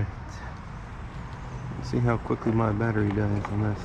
Alright. Let's see how quickly my battery dies on this.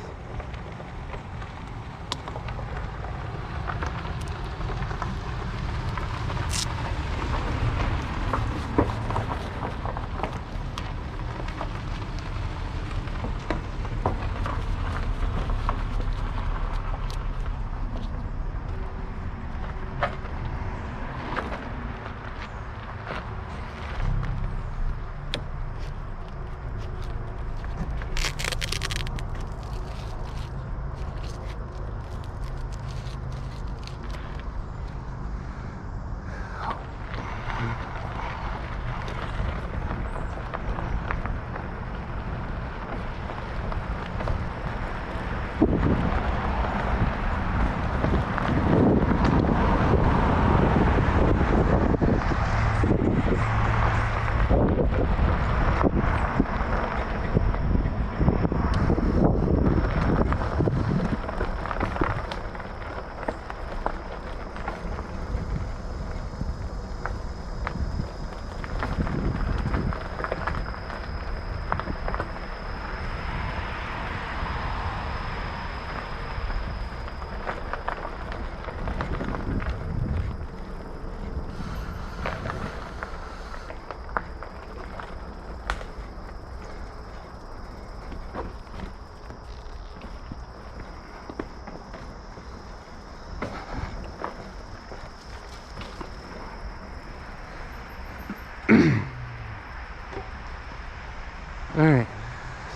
Alright,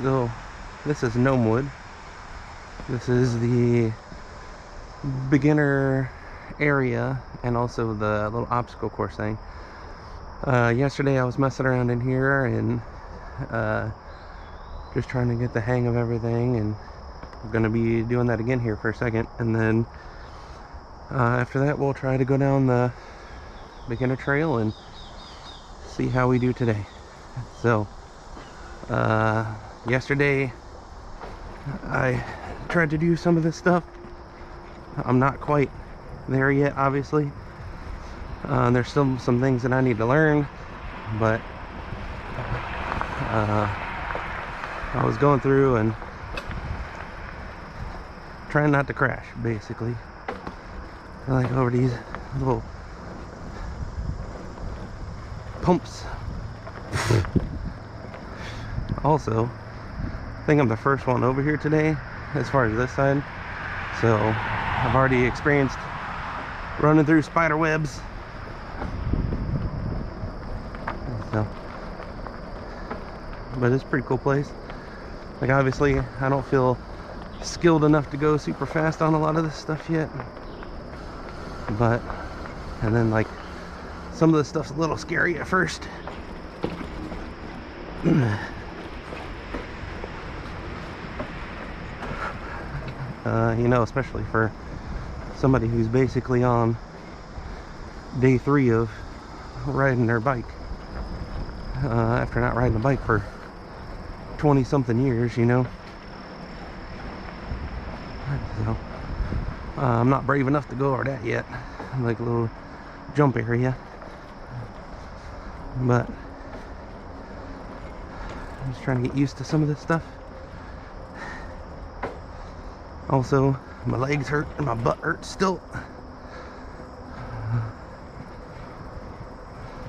so this is Gnomewood. This is the beginner area and also the little obstacle course thing. Yesterday I was messing around in here and just trying to get the hang of everything, and I'm going to be doing that again here for a second, and then after that we'll try to go down the beginner trail and see how we do today. So yesterday I tried to do some of this stuff. I'm not quite there yet, obviously. There's still some things that I need to learn, but I was going through and trying not to crash, basically. Like over these little pumps. Also, I think I'm the first one over here today as far as this side, so I've already experienced running through spider webs. So, but it's a pretty cool place. Like, obviously I don't feel skilled enough to go super fast on a lot of this stuff yet, but and then like some of the stuff's a little scary at first. You know, especially for somebody who's basically on day 3 of riding their bike, after not riding a bike for 20 something years, you know. So I'm not brave enough to go over that yet, like a little jump area, but I'm just trying to get used to some of this stuff. Also, my legs hurt and my butt hurts still.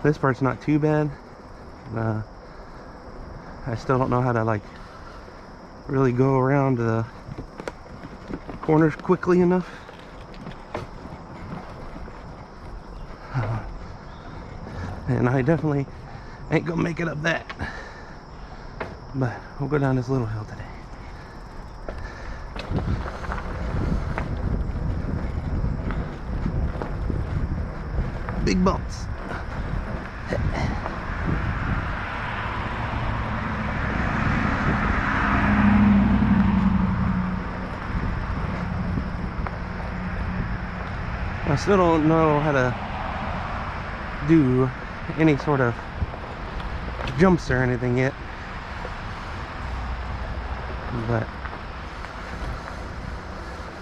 This part's not too bad. I still don't know how to like really go around the corners quickly enough. And I definitely ain't gonna make it up that. But we'll go down this little hill today. Big bumps. I still don't know how to do any sort of jumps or anything yet, but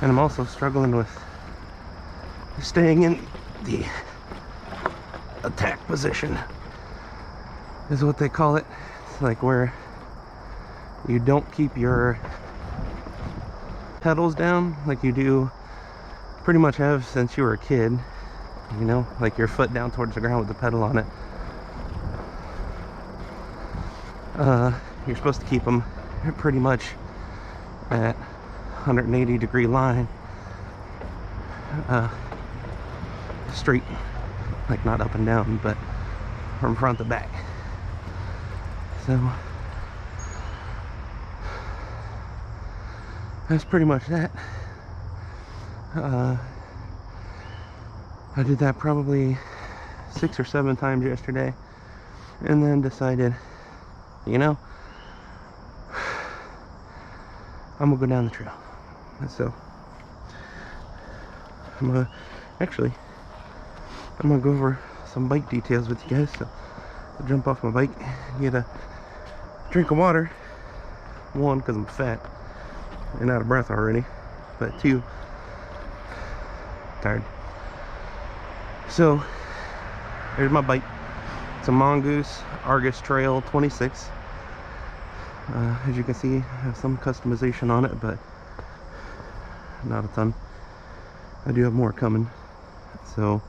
and I'm also struggling with staying in the attack position is what they call it. like where you don't keep your pedals down like you do pretty much have since you were a kid, you know, like your foot down towards the ground with the pedal on it. You're supposed to keep them pretty much at 180-degree line, straight, like not up and down, but from front to back. So that's pretty much that. I did that probably 6 or 7 times yesterday, and then decided, you know, I'm gonna go down the trail. So I'm gonna go over some bike details with you guys. So I'll jump off my bike, get a drink of water. 1, because I'm fat and out of breath already, but 2, tired. So there's my bike. It's a Mongoose Argus Trail 26. As you can see, I have some customization on it, but not a ton. I do have more coming. So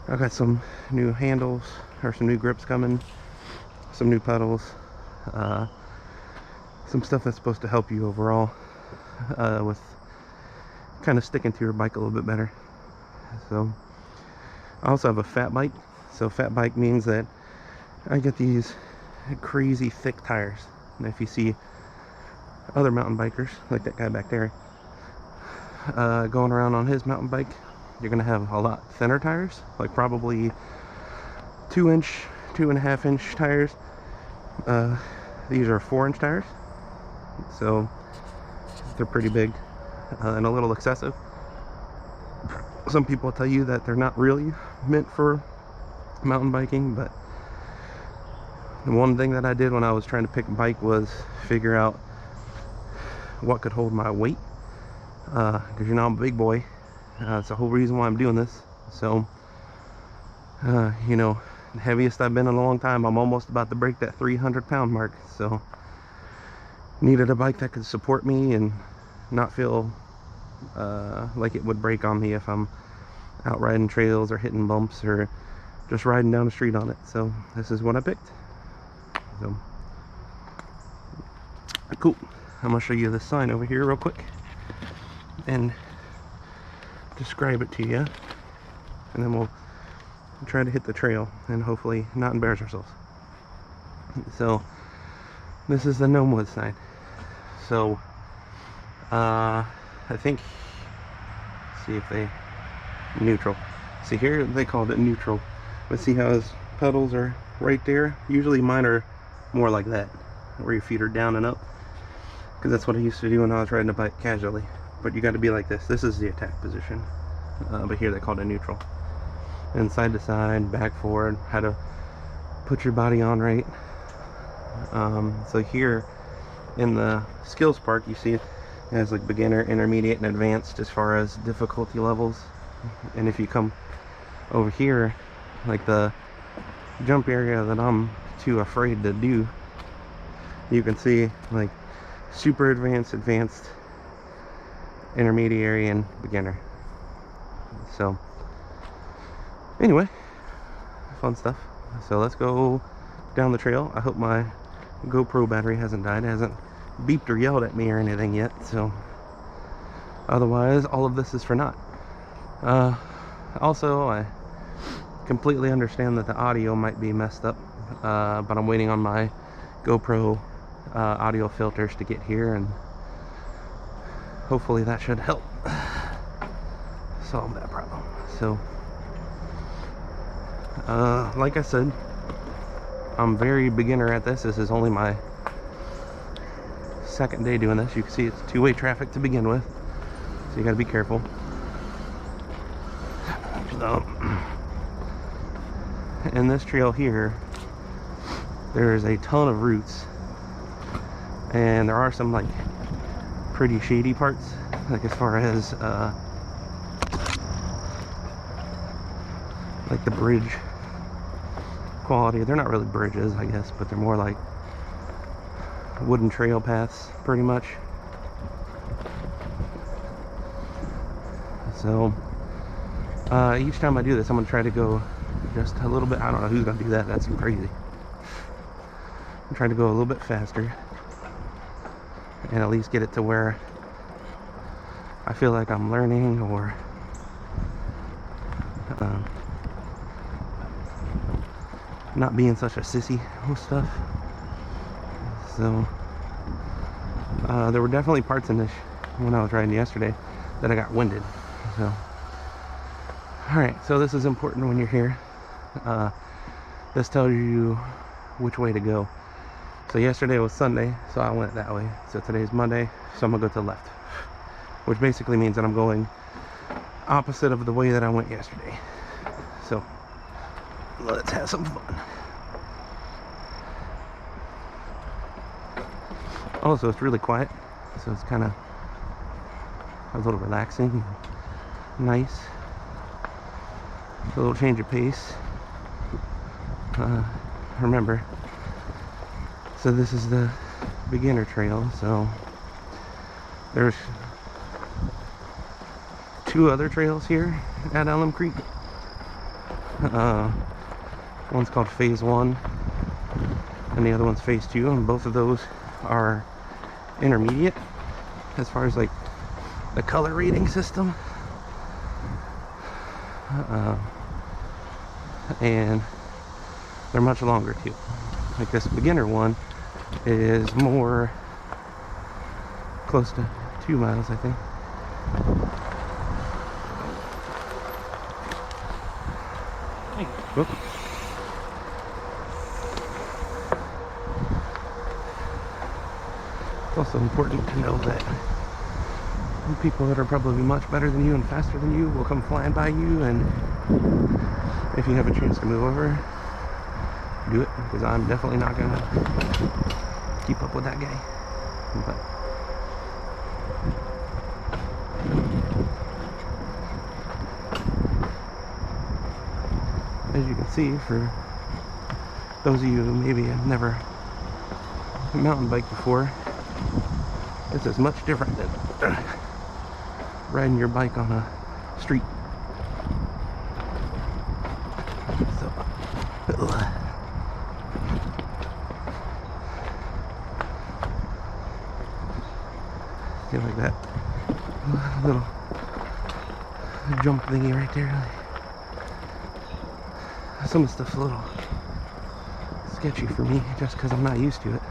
I got some new handles, or some new grips coming, some new pedals, some stuff that's supposed to help you overall with kind of sticking to your bike a little bit better. So I also have a fat bike. So fat bike means that I get these crazy thick tires. And if you see other mountain bikers, like that guy back there, going around on his mountain bike, you're gonna have a lot thinner tires, like probably 2-inch, 2.5-inch tires. These are 4-inch tires, so they're pretty big and a little excessive. Some people tell you that they're not really meant for mountain biking, but the one thing that I did when I was trying to pick a bike was figure out what could hold my weight, because you know I'm a big boy. It's the whole reason why I'm doing this. So you know, the heaviest I've been in a long time, I'm almost about to break that 300-pound mark. So needed a bike that could support me and not feel like it would break on me if I'm out riding trails or hitting bumps or just riding down the street on it. So this is what I picked. So cool. I'm gonna show you this sign over here real quick and describe it to you, and then we'll try to hit the trail and hopefully not embarrass ourselves. So this is the Gnomewood sign. So I think, see if they neutral. See here they called it neutral, but see how his pedals are right there? Usually mine are more like that, where your feet are down and up, because that's what I used to do when I was riding a bike casually. But you got to be like this. This is the attack position, but here they call it a neutral. And side to side, back, forward, how to put your body on right. So here in the skills park, you see it has like beginner, intermediate, and advanced as far as difficulty levels. And if you come over here, like the jump area that I'm too afraid to do, you can see like super advanced, advanced, intermediary, and beginner. So anyway, fun stuff. So let's go down the trail. I hope my GoPro battery hasn't died. It hasn't beeped or yelled at me or anything yet, so otherwise all of this is for naught. Also, I completely understand that the audio might be messed up, but I'm waiting on my GoPro audio filters to get here, and hopefully that should help solve that problem. So like I said, I'm very beginner at this. This is only my second day doing this. You can see it's two-way traffic to begin with, so you got to be careful. So in this trail here, there's a ton of roots, and there are some like pretty shady parts, like as far as like the bridge quality. They're not really bridges, I guess, but they're more like wooden trail paths, pretty much. So each time I do this, I'm gonna try to go just a little bit. I don't know who's gonna do that. That's crazy. I'm trying to go a little bit faster and at least get it to where I feel like I'm learning, or not being such a sissy with stuff. So there were definitely parts in this when I was riding yesterday that I got winded. So alright, so this is important when you're here. This tells you which way to go. So yesterday was Sunday, so I went that way. So today's Monday, so I'm gonna go to the left, which basically means that I'm going opposite of the way that I went yesterday. So let's have some fun. Also, it's really quiet, so it's kind of a little relaxing, nice. A little change of pace. Remember, so this is the beginner trail, so there's 2 other trails here at Alum Creek. One's called Phase 1 and the other one's Phase 2, and both of those are intermediate as far as like the color rating system. And they're much longer too. Like this beginner one is more close to 2 miles, I think. Whoop. It's also important to know that people that are probably much better than you and faster than you will come flying by you, and if you have a chance to move over, do it, because I'm definitely not gonna keep up with that guy. But as you can see, for those of you who maybe have never mountain biked before, this is much different than riding your bike on a street. So, see, like that little jump thingy right there. Some of the stuff's a little sketchy for me just because I'm not used to it.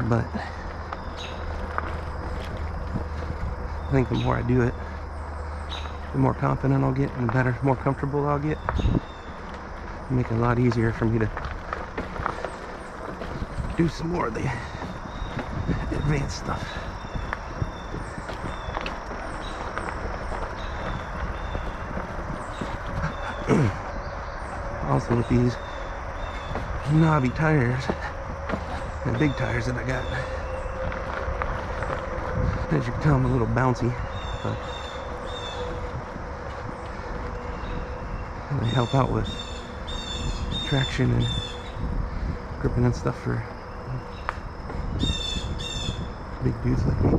But I think the more I do it, the more confident I'll get, and the more comfortable I'll get. It'll make it a lot easier for me to do some more of the advanced stuff. Also, with these knobby tires, the big tires that I got, as you can tell, I'm a little bouncy, but they help out with traction and gripping and stuff for big dudes like me.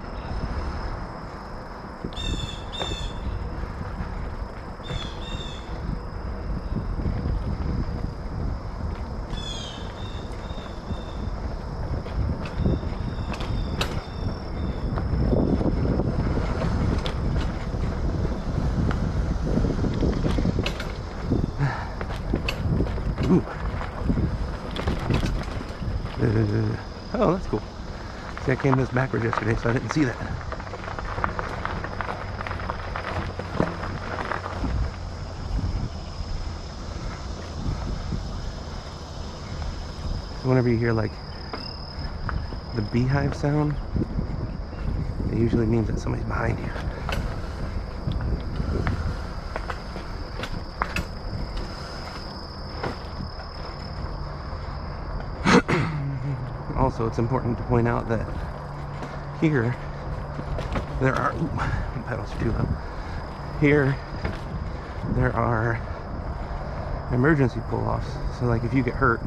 Oh, that's cool. See, I came this backwards yesterday, so I didn't see that. So whenever you hear like the beehive sound, it usually means that somebody's behind you. Also, it's important to point out that here there are pedals too low. Here there are emergency pull-offs. So like if you get hurt,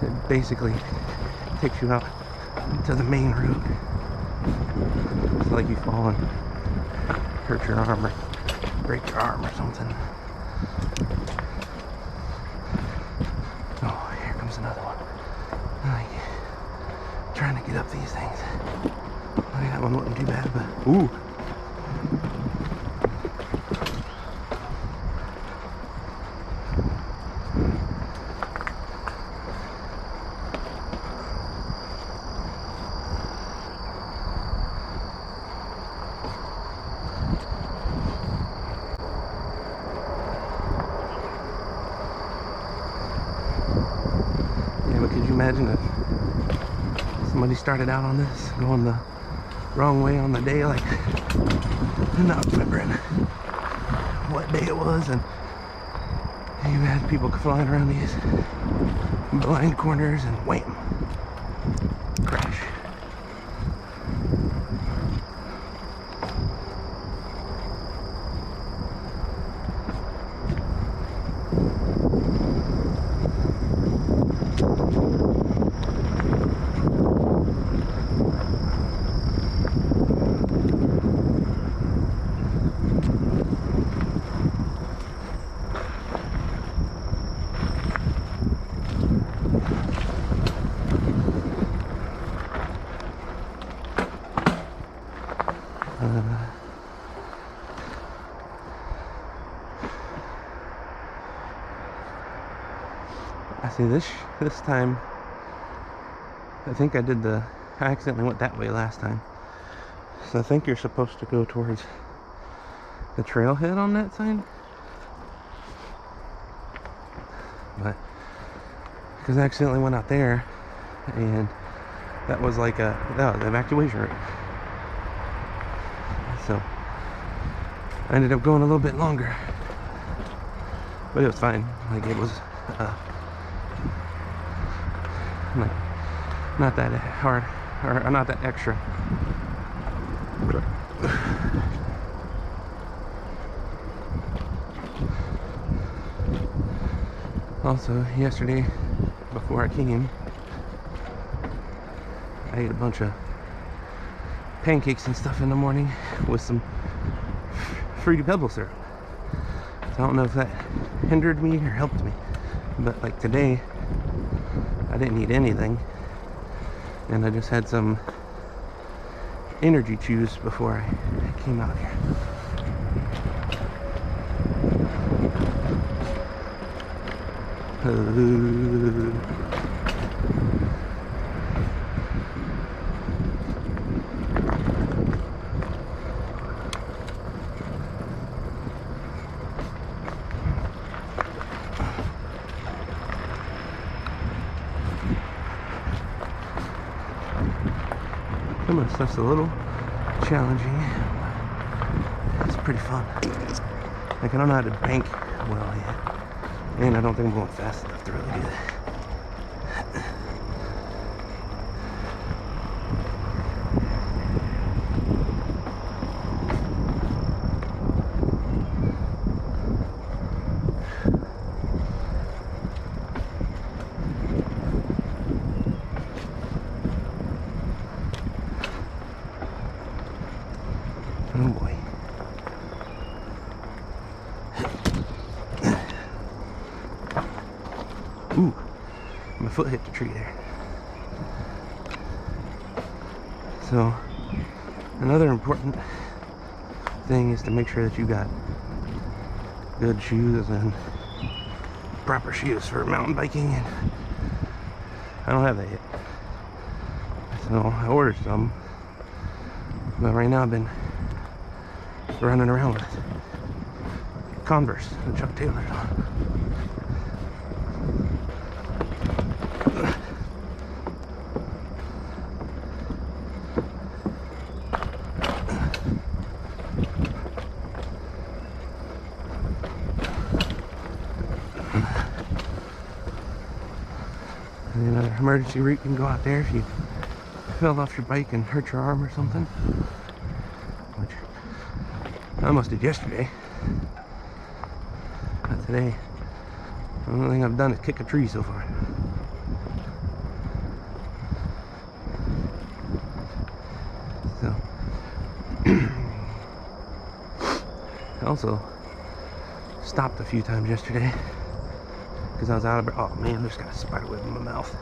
it basically takes you out to the main route. So like you fall and hurt your arm or break your arm or something. Oh, here comes another one. Like, trying to get up these things. That one wasn't too bad, but ooh. Could you imagine if somebody started out on this going the wrong way on the day, like not remembering what day it was, and you had people flying around these blind corners and wham, crash. I see this time, I think I accidentally went that way last time. So I think you're supposed to go towards the trailhead on that side. But, because I accidentally went out there, and that was like the evacuation route. So I ended up going a little bit longer, but it was fine. Like it was like not that hard or not that extra. Also, yesterday before I came, I ate a bunch of pancakes and stuff in the morning with some fruity pebble syrup. So I don't know if that hindered me or helped me, but like today I didn't eat anything, and I just had some energy chews before I came out here. Some of the stuff's a little challenging. It's pretty fun. Like I don't know how to bank well yet, and I don't think I'm going fast enough to really do that. Oh boy. Ooh, my foot hit the tree there. So, another important thing is to make sure that you got good shoes and proper shoes for mountain biking. And I don't have that yet. So I ordered some, but right now I've been running around with Converse and Chuck Taylors on. And another emergency route, you can go out there if you fell off your bike and hurt your arm or something, which I almost did yesterday. But today The only thing I've done is kick a tree so far. So, I also stopped a few times yesterday because I was out of breath. Oh man, there's got a spider web in my mouth.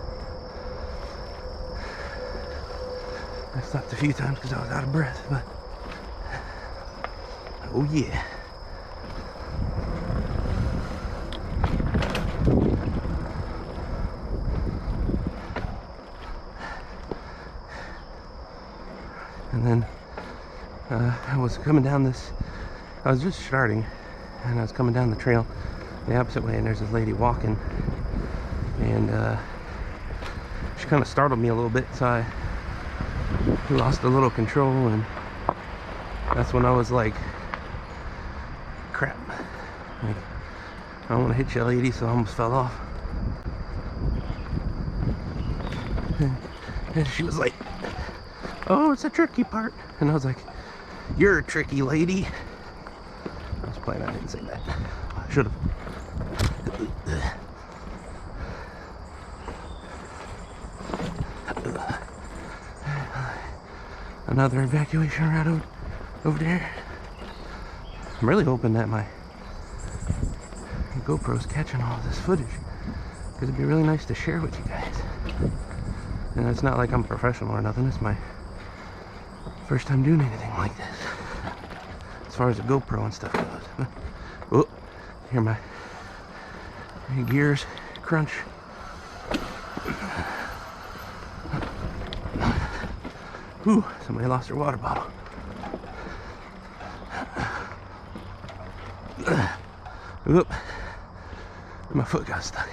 I stopped a few times because I was out of breath, but oh yeah. And then I was coming down this, I was just starting, and I was coming down the trail the opposite way, and there's this lady walking, and she kind of startled me a little bit, so I lost a little control, and that's when I was like, crap, like, I don't want to hit you, lady, so I almost fell off. And she was like, oh, it's a tricky part. And I was like, you're a tricky lady. I was playing, I didn't say that. I should have. Another evacuation route over there. I'm really hoping that my GoPro's catching all of this footage, because it'd be really nice to share with you guys. And it's not like I'm professional or nothing. It's my first time doing anything like this, as far as the GoPro and stuff goes. Oh, hear my gears crunch. Ooh, somebody lost their water bottle. Oop, my foot got stuck.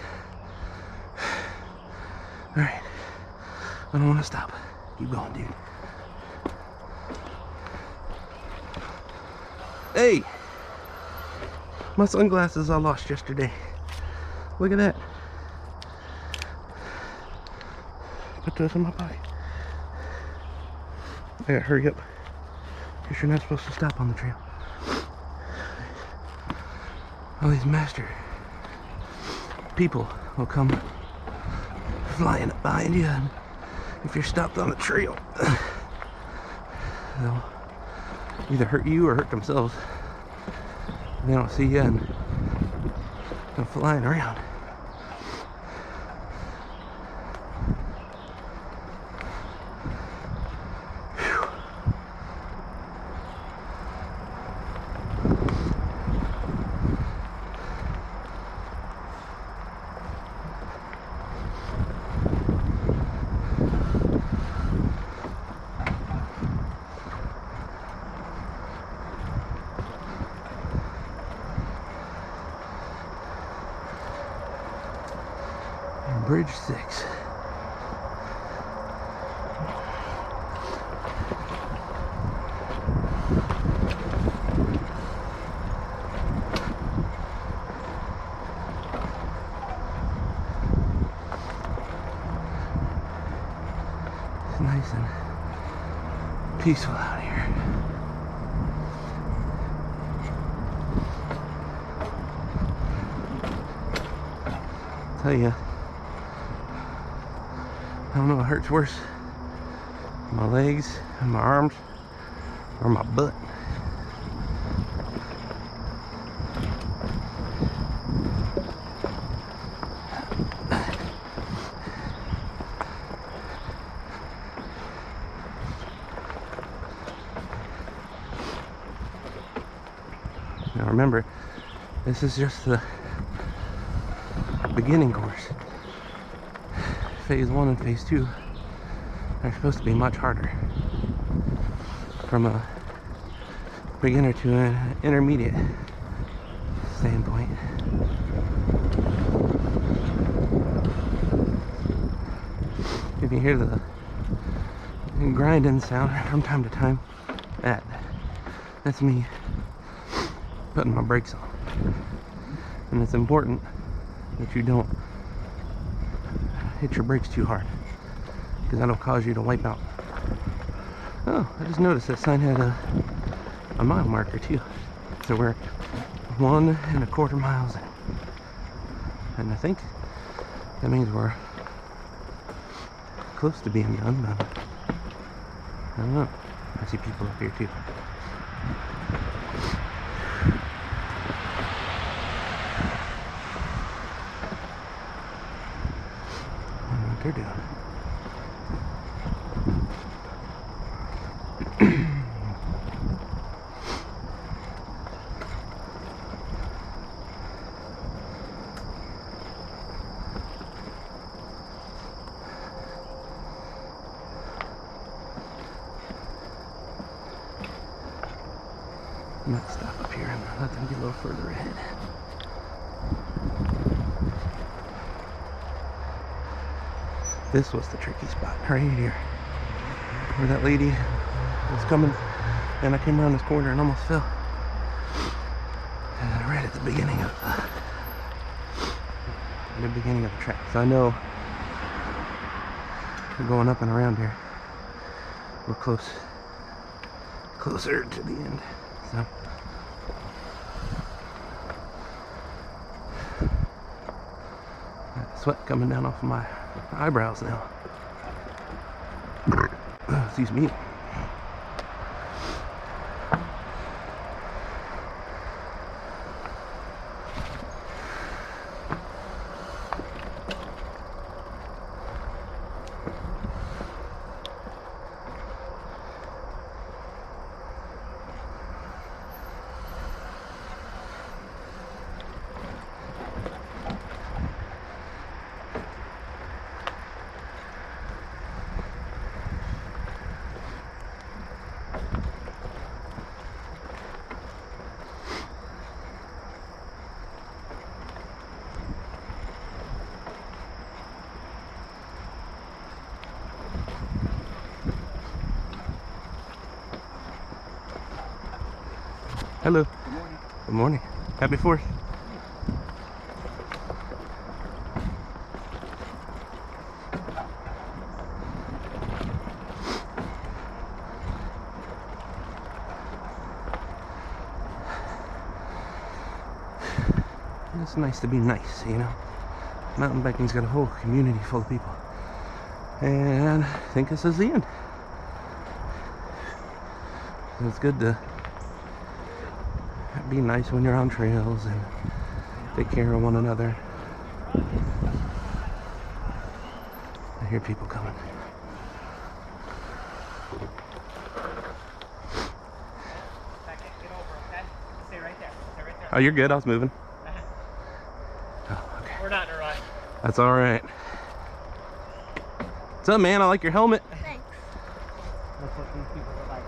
Alright, I don't want to stop. Keep going, dude. Hey! My sunglasses I lost yesterday. Look at that. Put those in my pocket. I gotta hurry up, because you're not supposed to stop on the trail. All these master people will come flying up behind you, and if you're stopped on the trail, they'll either hurt you or hurt themselves. They don't see you, and they're flying around. Bridge 6. It's nice and peaceful out here. I'll tell you, I don't know what hurts worse, my legs and my arms or my butt. Now remember, this is just the beginning course. Phase 1 and Phase 2 are supposed to be much harder from a beginner to an intermediate standpoint. If you hear the grinding sound from time to time, that's me putting my brakes on. And it's important that you don't hit your brakes too hard, because that'll cause you to wipe out. Oh, I just noticed that sign had a mile marker too, so we're 1 1/4 miles in. and I think that means we're close to being done, but I don't know. I see people up here too. I don't know what they're doing. I might stop up here and let them get a little further ahead. This was the tricky spot right here, where that lady was coming, and I came around this corner and almost fell. Right at the beginning of the track. So I know we're going up and around here. We're closer to the end. So sweat coming down off of my eyebrows now. Excuse me. Hello. Good morning. Good morning. Happy 4th. It's nice to be nice, you know. Mountain biking's got a whole community full of people. And I think this is the end. It's good to be nice when you're on trails and take care of one another. I hear people coming. Get over, okay? Stay right there. Stay right there. Oh, you're good. I was moving. Oh, okay. We're not in a rush. That's all right. What's up, man? I like your helmet. Thanks. That's what these people are like.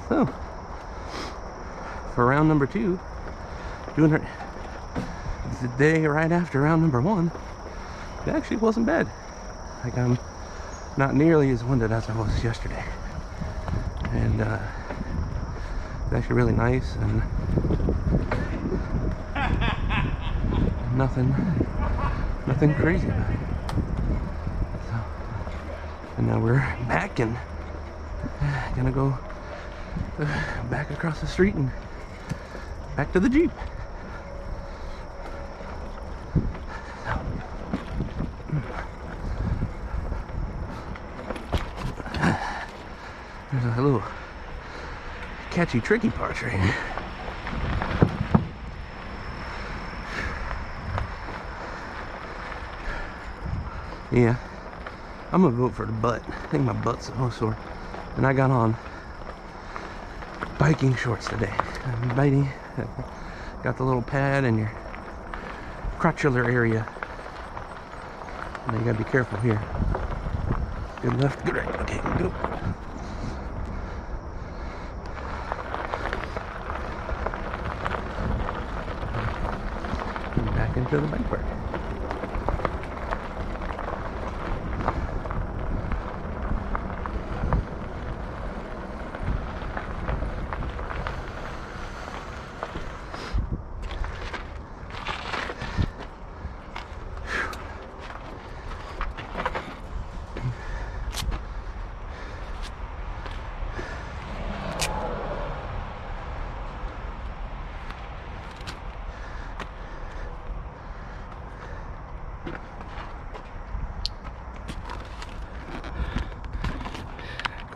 So, for round number 2, doing it the day right after round number 1, it actually wasn't bad. Like, I'm not nearly as winded as I was yesterday. And it's actually really nice, and nothing crazy about it. So, and now we're back and gonna go back across the street and back to the Jeep. There's a little catchy, tricky part right here. Yeah, I'm gonna vote for the butt. I think my butt's so sore. And I got on biking shorts today. I'm biting. Got the little pad in your crotchular area. Now you gotta be careful here. Good left, good right. Okay, go. And back into the bike park.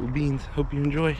Cool beans. Hope you enjoy.